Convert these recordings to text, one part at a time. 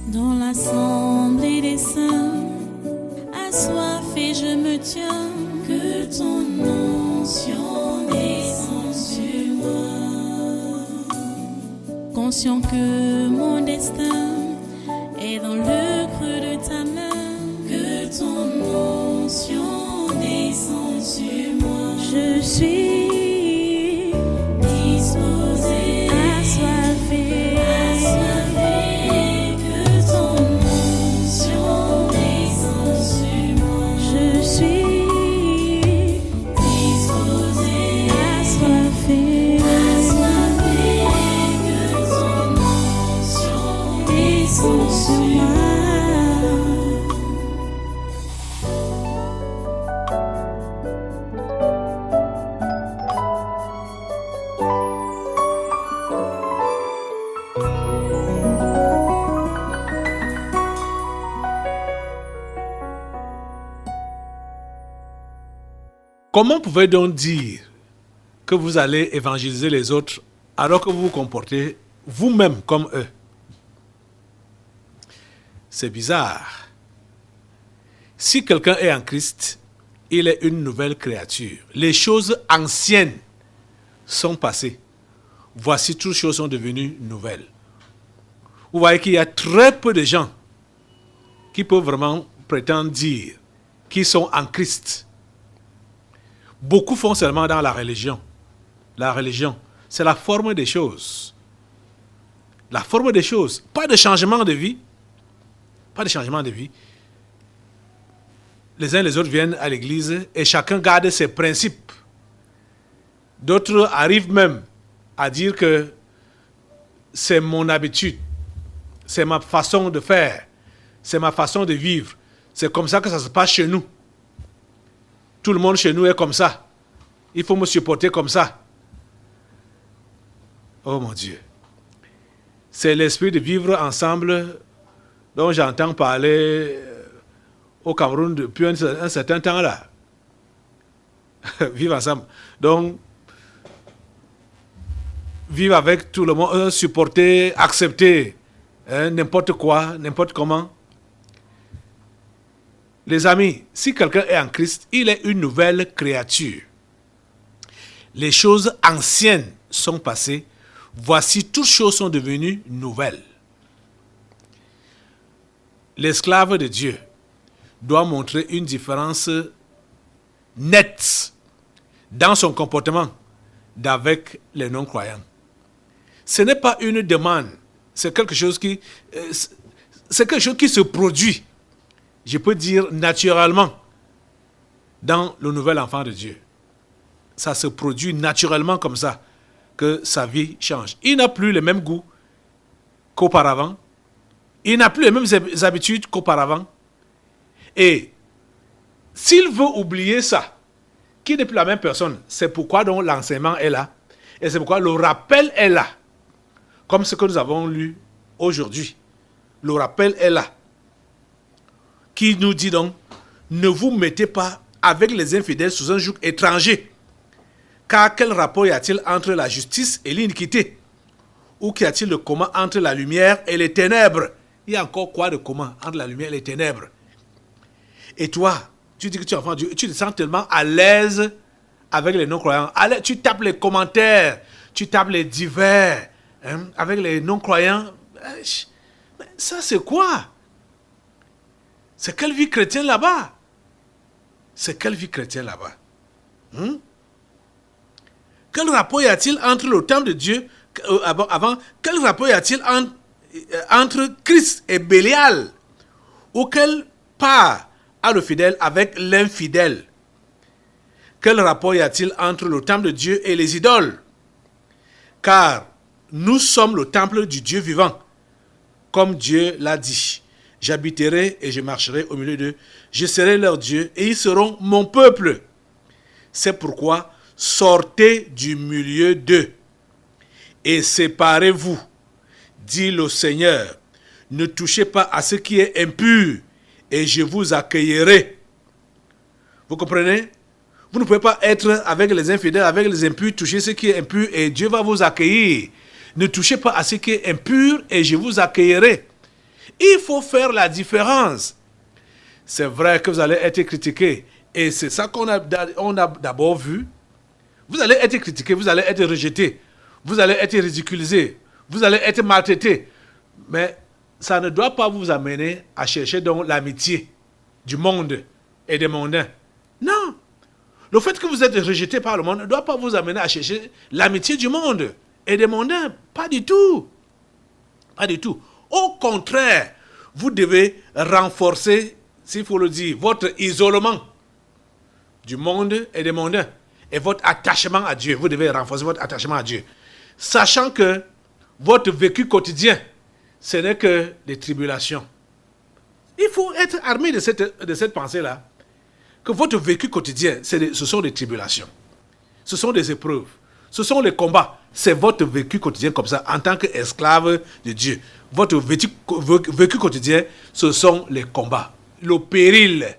Dans l'assemblée des saints, assoiffé je me tiens, que ton onction descende sur moi. Conscient que mon destin est dans le creux de ta main, que ton onction descende sur moi. Je suis disposé, assoiffé, que ton onction descende sur moi. Je suis disposé, assoiffé, que ton onction descende sur moi. Comment pouvez-vous donc dire que vous allez évangéliser les autres alors que vous vous comportez vous-même comme eux? C'est bizarre. Si quelqu'un est en Christ, il est une nouvelle créature. Les choses anciennes sont passées. Voici, toutes choses sont devenues nouvelles. Vous voyez qu'il y a très peu de gens qui peuvent vraiment prétendre dire qu'ils sont en Christ. Beaucoup font seulement dans la religion. La religion, c'est la forme des choses. La forme des choses. Pas de changement de vie. Pas de changement de vie. Les uns et les autres viennent à l'église et chacun garde ses principes. D'autres arrivent même à dire que c'est mon habitude. C'est ma façon de faire. C'est ma façon de vivre. C'est comme ça que ça se passe chez nous. Tout le monde chez nous est comme ça. Il faut me supporter comme ça. Oh mon Dieu. C'est l'esprit de vivre ensemble dont j'entends parler au Cameroun depuis un certain temps là. Vivre ensemble. Donc, vivre avec tout le monde, supporter, accepter n'importe quoi, n'importe comment. Les amis, si quelqu'un est en Christ, il est une nouvelle créature. Les choses anciennes sont passées. Voici, toutes choses sont devenues nouvelles. L'esclave de Dieu doit montrer une différence nette dans son comportement d'avec les non-croyants. Ce n'est pas une demande, c'est quelque chose qui se produit. Je peux dire naturellement dans le nouvel enfant de Dieu. Ça se produit naturellement comme ça, que sa vie change. Il n'a plus les mêmes goûts qu'auparavant. Il n'a plus les mêmes habitudes qu'auparavant. Et s'il veut oublier ça, qu'il n'est plus la même personne, c'est pourquoi donc l'enseignement est là. Et c'est pourquoi le rappel est là. Comme ce que nous avons lu aujourd'hui. Le rappel est là. Qui nous dit donc, ne vous mettez pas avec les infidèles sous un joug étranger. Car quel rapport y a-t-il entre la justice et l'iniquité? Ou qu'y a-t-il de commun entre la lumière et les ténèbres? Il y a encore quoi de commun entre la lumière et les ténèbres? Et toi, tu dis que tu es enfant de Dieu, tu te sens tellement à l'aise avec les non-croyants. Tu tapes les commentaires, tu tapes les divers avec les non-croyants. Mais ça, c'est quoi? C'est quelle vie chrétienne là-bas? C'est quelle vie chrétienne là-bas? Quel rapport y a-t-il entre le temple de Dieu avant? Quel rapport y a-t-il entre Christ et Bélial? Ou quelle part a le fidèle avec l'infidèle? Quel rapport y a-t-il entre le temple de Dieu et les idoles? Car nous sommes le temple du Dieu vivant, comme Dieu l'a dit. J'habiterai et je marcherai au milieu d'eux. Je serai leur Dieu et ils seront mon peuple. C'est pourquoi sortez du milieu d'eux et séparez-vous, dit le Seigneur. Ne touchez pas à ce qui est impur et je vous accueillerai. Vous comprenez? Vous ne pouvez pas être avec les infidèles, avec les impurs, toucher ce qui est impur et Dieu va vous accueillir. Ne touchez pas à ce qui est impur et je vous accueillerai. Il faut faire la différence. C'est vrai que vous allez être critiqué. Et c'est ça on a d'abord vu. Vous allez être critiqué, vous allez être rejeté. Vous allez être ridiculisé. Vous allez être maltraité. Mais ça ne doit pas vous amener à chercher donc l'amitié du monde et des mondains. Non. Le fait que vous êtes rejeté par le monde ne doit pas vous amener à chercher l'amitié du monde et des mondains. Pas du tout. Pas du tout. Au contraire, vous devez renforcer, s'il faut le dire, votre isolement du monde et des mondains. Et votre attachement à Dieu. Vous devez renforcer votre attachement à Dieu. Sachant que votre vécu quotidien, ce n'est que des tribulations. Il faut être armé de cette pensée-là. Que votre vécu quotidien, ce sont des tribulations. Ce sont des épreuves. Ce sont les combats. C'est votre vécu quotidien comme ça, en tant qu'esclave de Dieu. Votre vécu quotidien, ce sont les combats. Le péril.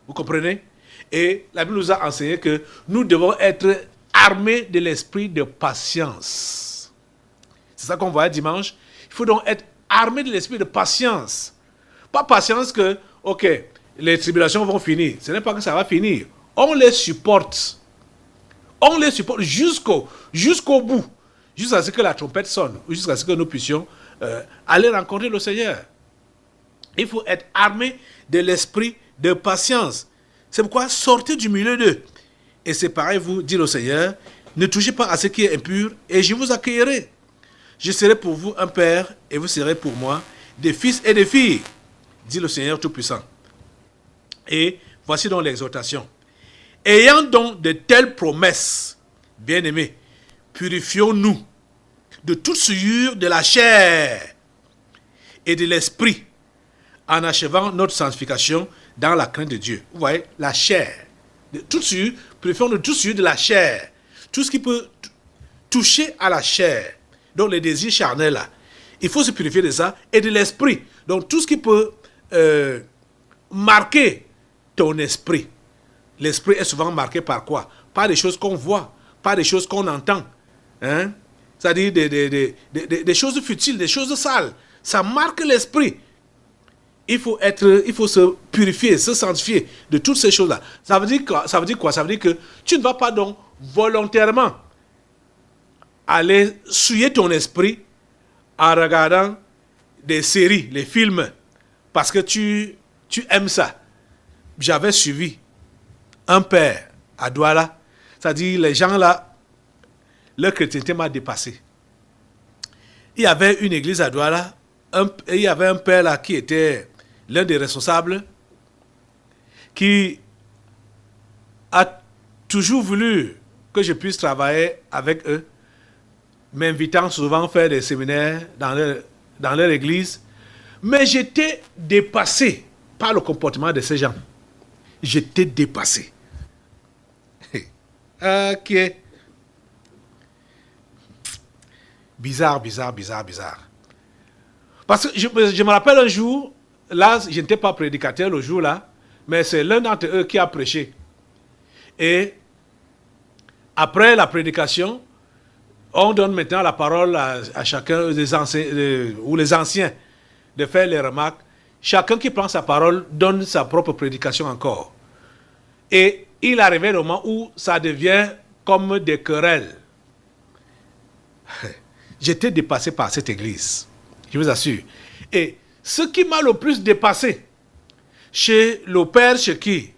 Vous comprenez? Et la Bible nous a enseigné que nous devons être armés de l'esprit de patience. C'est ça qu'on voit dimanche. Il faut donc être armé de l'esprit de patience. Pas patience que, ok, les tribulations vont finir. Ce n'est pas que ça va finir. On les supporte. On les supporte jusqu'au bout. Jusqu'à ce que la trompette sonne. Jusqu'à ce que nous puissions aller rencontrer le Seigneur. Il faut être armé de l'esprit de patience. C'est pourquoi sortez du milieu d'eux. Et séparez-vous, dit le Seigneur. Ne touchez pas à ce qui est impur et je vous accueillerai. Je serai pour vous un père et vous serez pour moi des fils et des filles, dit le Seigneur Tout-Puissant. Et voici donc l'exhortation. Ayant donc de telles promesses, bien-aimés, purifions-nous de toute souillure de la chair et de l'esprit, en achevant notre sanctification dans la crainte de Dieu. Vous voyez, la chair. De toute souillure, purifions-nous de toute souillure de la chair. Tout ce qui peut toucher à la chair, donc les désirs charnels là, il faut se purifier de ça, et de l'esprit. Donc tout ce qui peut marquer ton esprit. L'esprit est souvent marqué par quoi? Par des choses qu'on voit, par des choses qu'on entend. Hein? C'est-à-dire des choses futiles, des choses sales. Ça marque l'esprit. Il faut se purifier, se sanctifier de toutes ces choses-là. Ça veut dire quoi? Ça veut dire que tu ne vas pas donc volontairement aller souiller ton esprit en regardant des séries, les films, parce que tu aimes ça. J'avais suivi un père à Douala, c'est-à-dire les gens là, leur chrétienté m'a dépassé. Il y avait une église à Douala, il y avait un père là qui était l'un des responsables, qui a toujours voulu que je puisse travailler avec eux, m'invitant souvent à faire des séminaires dans leur église. Mais j'étais dépassé par le comportement de ces gens. J'étais dépassé. Ok. Bizarre. Parce que je me rappelle un jour, là, je n'étais pas prédicateur le jour-là, mais c'est l'un d'entre eux qui a prêché. Et après la prédication, on donne maintenant la parole à chacun des anciens, ou les anciens de faire les remarques. Chacun qui prend sa parole donne sa propre prédication encore. Et il arrivait le moment où ça devient comme des querelles. J'étais dépassé par cette église, je vous assure. Et ce qui m'a le plus dépassé, chez le père chez qui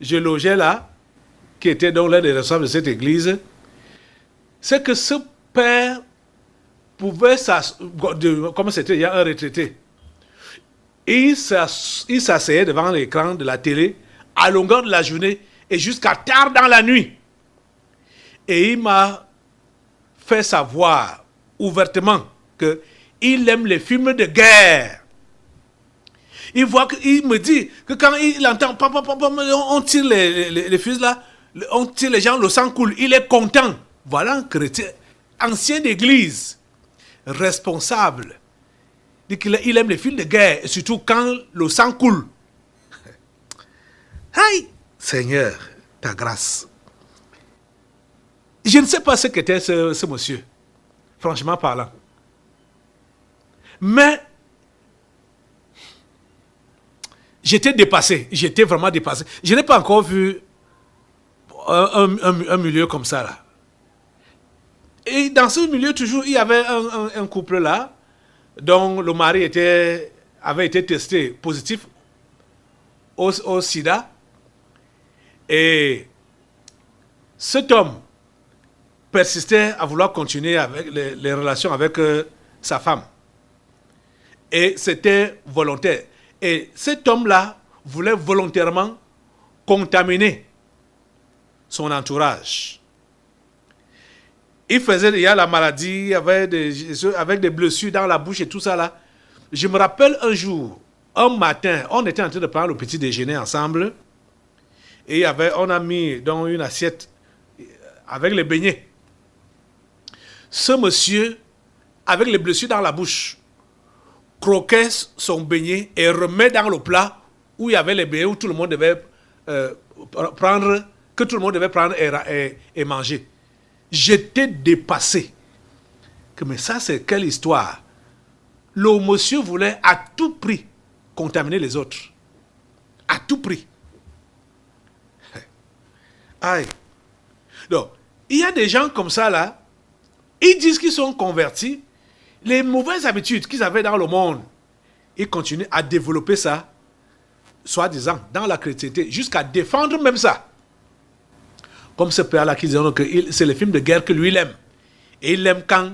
je logeais là, qui était donc l'un des responsables de cette église, c'est que ce père pouvait comme c'était il y a un retraité, il s'asseyait devant l'écran de la télé à longueur de la journée et jusqu'à tard dans la nuit. Et il m'a fait savoir ouvertement qu'il aime les films de guerre. Il me dit que quand il entend on tire les fusils là, on tire les gens, le sang coule, il est content. Voilà un chrétien, ancien d'église, responsable. Il aime les films de guerre, et surtout quand le sang coule. Aïe, Seigneur, ta grâce. Je ne sais pas ce qu'était ce monsieur, franchement parlant. Mais j'étais dépassé. J'étais vraiment dépassé. Je n'ai pas encore vu un milieu comme ça, là. Et dans ce milieu, toujours, il y avait un couple là, dont le mari avait été testé positif au sida. Et cet homme persistait à vouloir continuer avec les relations avec sa femme. Et c'était volontaire. Et cet homme-là voulait volontairement contaminer son entourage. Il y a la maladie avec des blessures dans la bouche et tout ça là. Je me rappelle un jour, un matin, on était en train de prendre le petit déjeuner ensemble. Et on a mis dans une assiette avec les beignets. Ce monsieur, avec les blessures dans la bouche, croquait son beignet et remet dans le plat où il y avait les beignets, où tout le monde devait prendre et manger. J'étais dépassé. Mais ça, c'est quelle histoire? Le monsieur voulait à tout prix contaminer les autres. À tout prix. Aïe. Donc, il y a des gens comme ça là, ils disent qu'ils sont convertis, les mauvaises habitudes qu'ils avaient dans le monde, ils continuent à développer ça, soi-disant, dans la chrétienté, jusqu'à défendre même ça. Comme ce père-là qui dit que c'est les films de guerre que lui il aime. Et il aime quand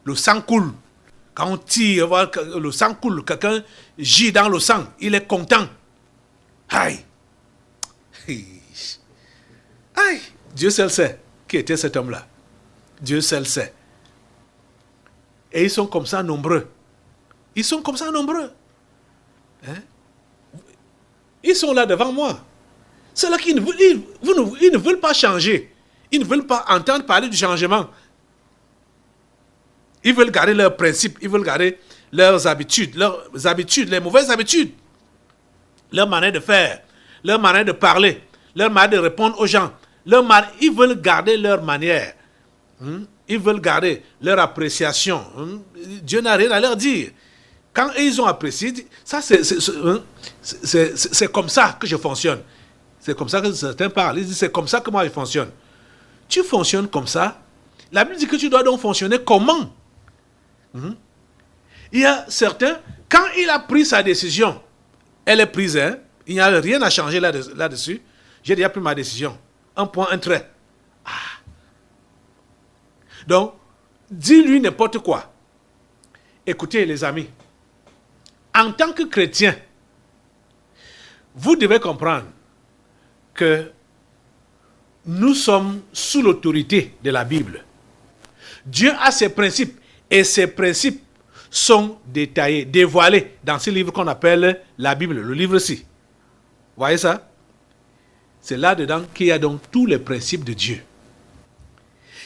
le sang coule. Quand on tire, le sang coule, quelqu'un gît dans le sang, il est content. Aïe. Aïe. Dieu seul sait qui était cet homme-là. Dieu seul sait. Et ils sont comme ça nombreux. Ils sont comme ça nombreux. Hein? Ils sont là devant moi. Ceux-là qui ne veulent pas changer. Ils ne veulent pas entendre parler du changement. Ils veulent garder leurs principes. Ils veulent garder leurs habitudes, les mauvaises habitudes. Leur manière de faire, leur manière de parler, leur manière de répondre aux gens. Ils veulent garder leur manière. Ils veulent garder leur appréciation. Dieu n'a rien à leur dire. Quand ils ont apprécié, ça c'est comme ça que je fonctionne. C'est comme ça que certains parlent. Ils disent c'est comme ça que moi je fonctionne. Tu fonctionnes comme ça. La Bible dit que tu dois donc fonctionner comment? Il y a certains, quand il a pris sa décision, elle est prise, hein? Il n'y a rien à changer là-dessus. J'ai déjà pris ma décision. Un point, un trait. Donc, dis-lui n'importe quoi. Écoutez les amis, en tant que chrétien, vous devez comprendre que nous sommes sous l'autorité de la Bible. Dieu a ses principes et ces principes sont détaillés, dévoilés dans ce livre qu'on appelle la Bible, le livre-ci. Vous voyez ça? C'est là-dedans qu'il y a donc tous les principes de Dieu.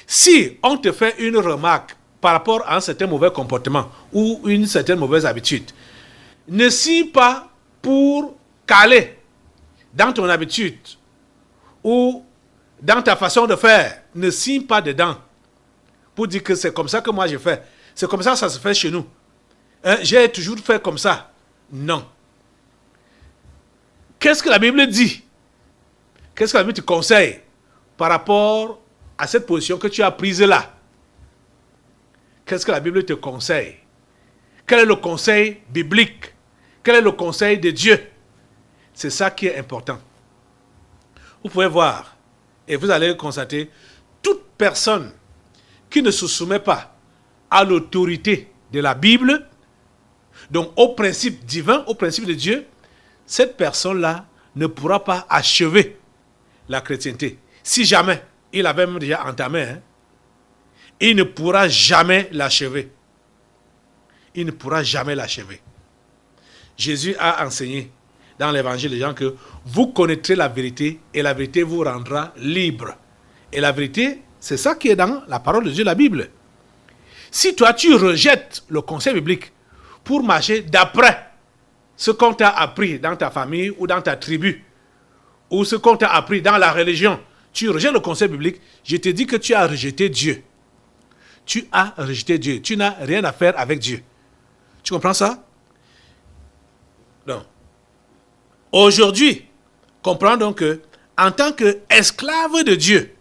Si on te fait une remarque par rapport à un certain mauvais comportement ou une certaine mauvaise habitude, ne signe pas pour caler dans ton habitude ou dans ta façon de faire. Ne signe pas dedans pour dire que c'est comme ça que moi je fais. C'est comme ça que ça se fait chez nous. J'ai toujours fait comme ça. Non. Qu'est-ce que la Bible dit? Qu'est-ce que la Bible te conseille par rapport à cette position que tu as prise là? Qu'est-ce que la Bible te conseille? Quel est le conseil biblique? Quel est le conseil de Dieu? C'est ça qui est important. Vous pouvez voir, et vous allez constater, toute personne qui ne se soumet pas à l'autorité de la Bible, donc au principe divin, au principe de Dieu, cette personne-là ne pourra pas achever la chrétienté. Si jamais il avait même déjà entamé, il ne pourra jamais l'achever. Il ne pourra jamais l'achever. Jésus a enseigné dans l'évangile des gens que vous connaîtrez la vérité et la vérité vous rendra libre. Et la vérité, c'est ça qui est dans la parole de Dieu, la Bible. Si toi, tu rejettes le conseil biblique pour marcher d'après ce qu'on t'a appris dans ta famille ou dans ta tribu, ou ce qu'on t'a appris dans la religion, tu rejettes le conseil biblique, je te dis que tu as rejeté Dieu. Tu as rejeté Dieu. Tu n'as rien à faire avec Dieu. Tu comprends ça? Non. Aujourd'hui, comprends donc que, en tant qu'esclave de Dieu,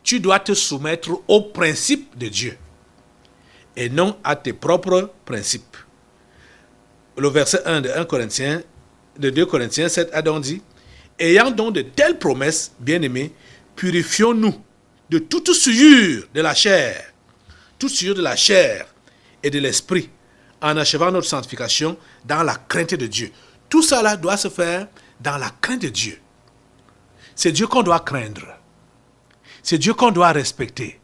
tu dois te soumettre aux principes de Dieu et non à tes propres principes. Le verset 1 de 2 Corinthiens 7 a donc dit: ayant donc de telles promesses, bien-aimés, purifions-nous de toute souillure de la chair, et de l'esprit, en achevant notre sanctification dans la crainte de Dieu. Tout cela doit se faire dans la crainte de Dieu. C'est Dieu qu'on doit craindre. C'est Dieu qu'on doit respecter.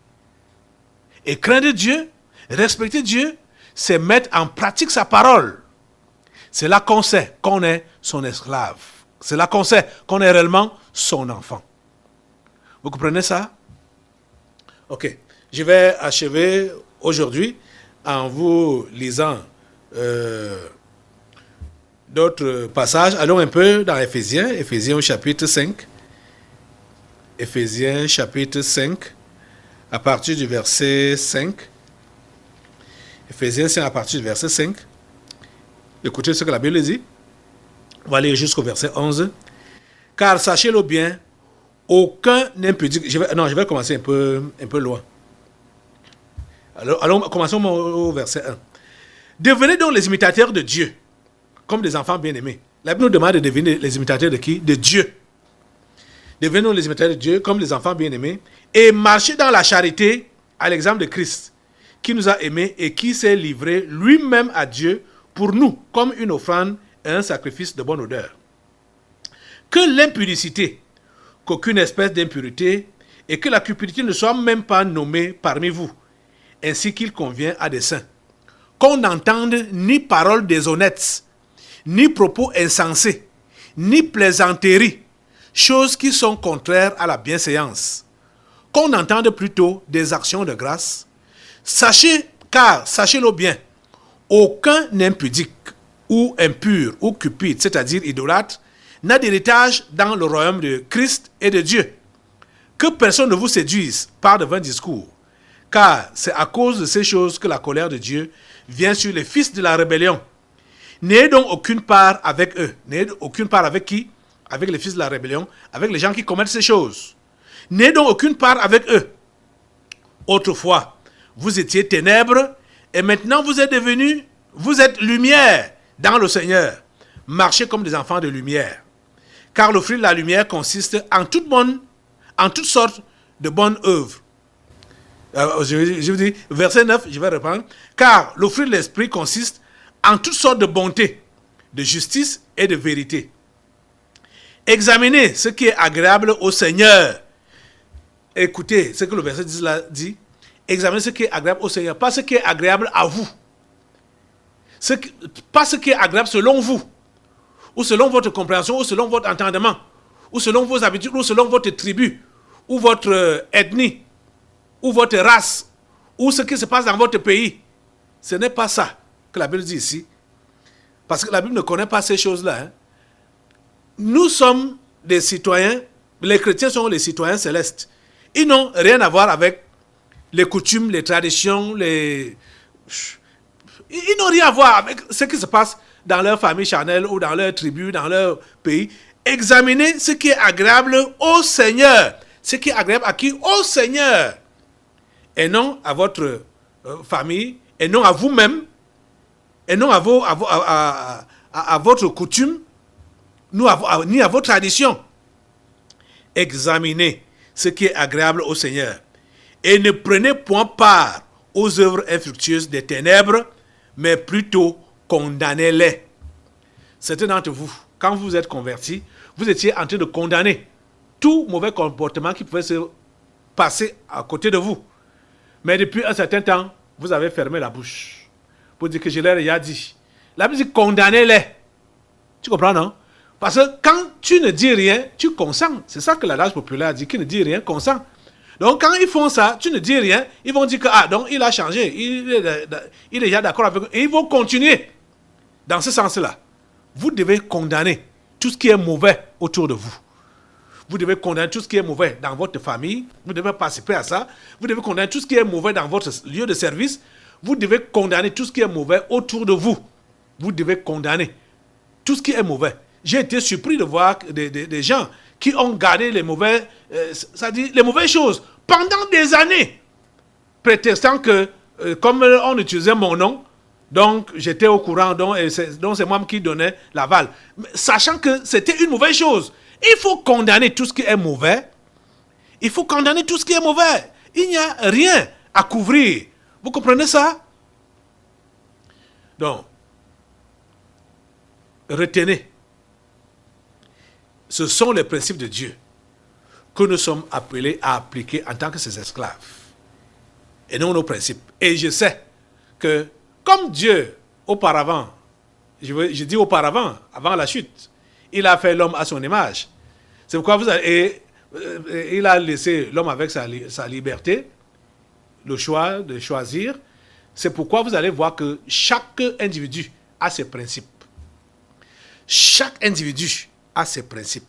Et craindre Dieu, respecter Dieu, c'est mettre en pratique sa parole. C'est là qu'on sait qu'on est son esclave. C'est là qu'on sait qu'on est réellement son enfant. Vous comprenez ça? Ok. Je vais achever aujourd'hui en vous lisant d'autres passages. Allons un peu dans Éphésiens au chapitre 5. Éphésiens chapitre 5, à partir du verset 5. Éphésiens 5 à partir du verset 5. Écoutez ce que la Bible dit. On va aller jusqu'au verset 11. Car sachez-le bien, aucun impudique... Je vais commencer un peu loin. Alors, commençons au verset 1. Devenez donc les imitateurs de Dieu, comme des enfants bien-aimés. La Bible nous demande de devenir les imitateurs de qui? De Dieu. Devenez donc les imitateurs de Dieu, comme des enfants bien-aimés, et marchez dans la charité, à l'exemple de Christ, qui nous a aimés et qui s'est livré lui-même à Dieu pour nous, comme une offrande et un sacrifice de bonne odeur. Que l'impudicité, qu'aucune espèce d'impureté, et que la cupidité ne soit même pas nommée parmi vous, ainsi qu'il convient à des saints. Qu'on n'entende ni paroles déshonnêtes, ni propos insensés, ni plaisanteries, choses qui sont contraires à la bienséance. Qu'on entende plutôt des actions de grâce. Sachez-le bien, aucun impudique, ou impur, ou cupide, c'est-à-dire idolâtre, n'a d'héritage dans le royaume de Christ et de Dieu. Que personne ne vous séduise par de vains discours, car c'est à cause de ces choses que la colère de Dieu vient sur les fils de la rébellion. N'ayez donc aucune part avec eux. N'ayez aucune part avec qui? Avec les fils de la rébellion, avec les gens qui commettent ces choses. N'ayez donc aucune part avec eux. Autrefois, vous étiez ténèbres, et maintenant vous êtes lumière dans le Seigneur. Marchez comme des enfants de lumière. Car le fruit de la lumière consiste en toutes sortes de bonnes œuvres. Je vous dis, verset 9, je vais reprendre. Car le fruit de l'esprit consiste en toutes sortes de bonté, de justice et de vérité. Examinez ce qui est agréable au Seigneur. Écoutez ce que le verset 10 là dit. Examinez ce qui est agréable au Seigneur, pas ce qui est agréable à vous. Pas ce qui est agréable selon vous, ou selon votre compréhension, ou selon votre entendement, ou selon vos habitudes, ou selon votre tribu, ou votre ethnie, ou votre race, ou ce qui se passe dans votre pays. Ce n'est pas ça que la Bible dit ici. Parce que la Bible ne connaît pas ces choses-là. Hein. Nous sommes des citoyens, les chrétiens sont les citoyens célestes. Ils n'ont rien à voir avec les coutumes, les traditions, Ils n'ont rien à voir avec ce qui se passe dans leur famille charnelle ou dans leur tribu, dans leur pays. Examinez ce qui est agréable au Seigneur. Ce qui est agréable à qui? Au Seigneur. Et non à votre famille, et non à vous-même, et non à votre coutume, ni à vos traditions. Examinez ce qui est agréable au Seigneur. Et ne prenez point part aux œuvres infructueuses des ténèbres, mais plutôt condamnez-les. Certains d'entre vous, quand vous êtes convertis, vous étiez en train de condamner tout mauvais comportement qui pouvait se passer à côté de vous. Mais depuis un certain temps, vous avez fermé la bouche pour dire que je leur ai dit. La Bible dit condamnez-les. Tu comprends, non? Parce que quand tu ne dis rien, tu consens. C'est ça que l'adage populaire dit, qui ne dit rien, consent. Donc quand ils font ça, tu ne dis rien, ils vont dire que donc il a changé, il est déjà d'accord avec eux. Et ils vont continuer dans ce sens-là. Vous devez condamner tout ce qui est mauvais autour de vous. Vous devez condamner tout ce qui est mauvais dans votre famille. Vous devez participer à ça. Vous devez condamner tout ce qui est mauvais dans votre lieu de service. Vous devez condamner tout ce qui est mauvais autour de vous. Vous devez condamner tout ce qui est mauvais. j'ai été surpris de voir des gens qui ont gardé les les mauvaises choses pendant des années, prétextant que, comme on utilisait mon nom, donc j'étais au courant, donc c'est moi qui donnais l'aval. Sachant que c'était une mauvaise chose. Il faut condamner tout ce qui est mauvais. Il faut condamner tout ce qui est mauvais. Il n'y a rien à couvrir. Vous comprenez ça? Donc, retenez. Ce sont les principes de Dieu que nous sommes appelés à appliquer en tant que ses esclaves. Et non nos principes. Et je sais que, comme Dieu, auparavant, je dis auparavant, avant la chute, il a fait l'homme à son image. C'est pourquoi il a laissé l'homme avec sa liberté, le choix de choisir. C'est pourquoi vous allez voir que chaque individu a ses principes. Chaque individu a ses principes.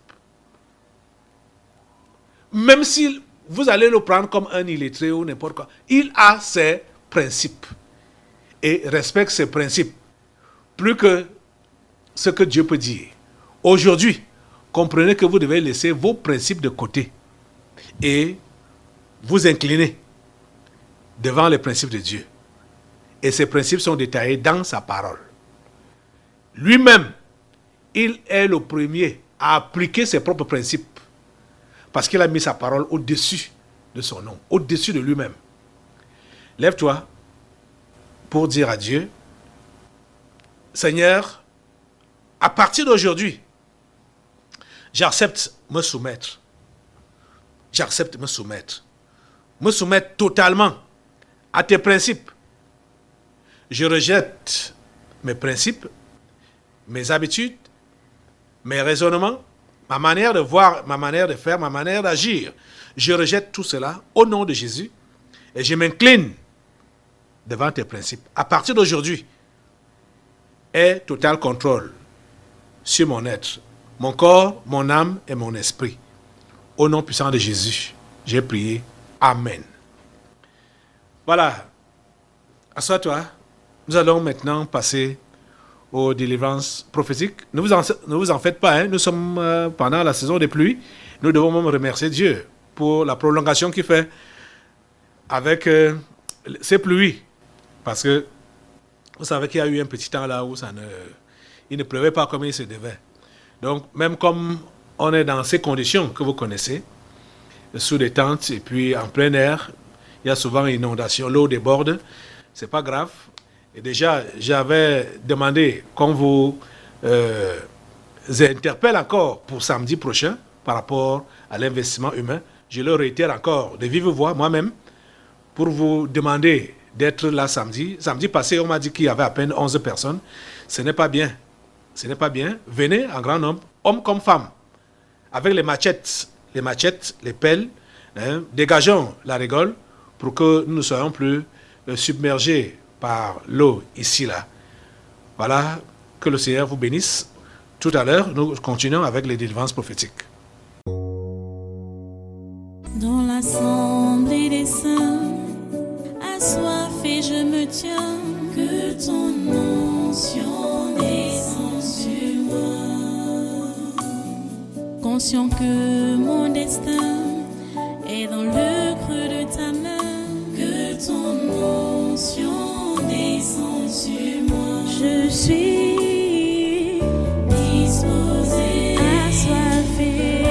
Même si vous allez le prendre comme un illettré ou n'importe quoi, il a ses principes. Et respecte ses principes plus que ce que Dieu peut dire. Aujourd'hui, comprenez que vous devez laisser vos principes de côté et vous incliner devant les principes de Dieu. Et ces principes sont détaillés dans sa parole. Lui-même, il est le premier à appliquer ses propres principes parce qu'il a mis sa parole au-dessus de son nom, au-dessus de lui-même. Lève-toi pour dire à Dieu, Seigneur, à partir d'aujourd'hui, j'accepte me soumettre. J'accepte me soumettre. Me soumettre totalement à tes principes. Je rejette mes principes, mes habitudes, mes raisonnements, ma manière de voir, ma manière de faire, ma manière d'agir. Je rejette tout cela au nom de Jésus et je m'incline devant tes principes. À partir d'aujourd'hui, aie total contrôle sur mon être, mon corps, mon âme et mon esprit. Au nom puissant de Jésus, j'ai prié. Amen. Voilà. Assois-toi. Nous allons maintenant passer aux délivrances prophétiques. Ne vous en faites pas, hein. Nous sommes pendant la saison des pluies. Nous devons même remercier Dieu pour la prolongation qu'il fait avec ces pluies. Parce que vous savez qu'il y a eu un petit temps là où il ne pleuvait pas comme il se devait. Donc, même comme on est dans ces conditions que vous connaissez, sous des tentes et puis en plein air, il y a souvent une inondation, l'eau déborde, c'est pas grave. Et déjà, j'avais demandé qu'on vous interpelle encore pour samedi prochain par rapport à l'investissement humain. Je le réitère encore de vive voix moi-même pour vous demander d'être là samedi. Samedi passé, on m'a dit qu'il y avait à peine 11 personnes. Ce n'est pas bien. Ce n'est pas bien. Venez en grand nombre, hommes comme femmes, avec les machettes, les pelles. Hein, dégageons la rigole pour que nous ne soyons plus submergés par l'eau ici, là. Voilà, que le Seigneur vous bénisse. Tout à l'heure, nous continuons avec les délivrances prophétiques. Dans l'assemblée des saints, assoiffé je me tiens, que ton onction descende sur moi. Conscient que mon destin est dans le creux de ta main, que ton onction descende sur moi. Je suis disposé, assoiffé,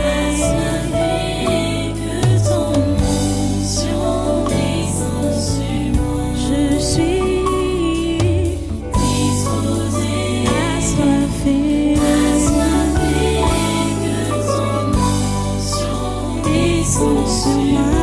que ton onction descende sur moi. Je suis disposé, assoiffé, que ton onction descende sur moi.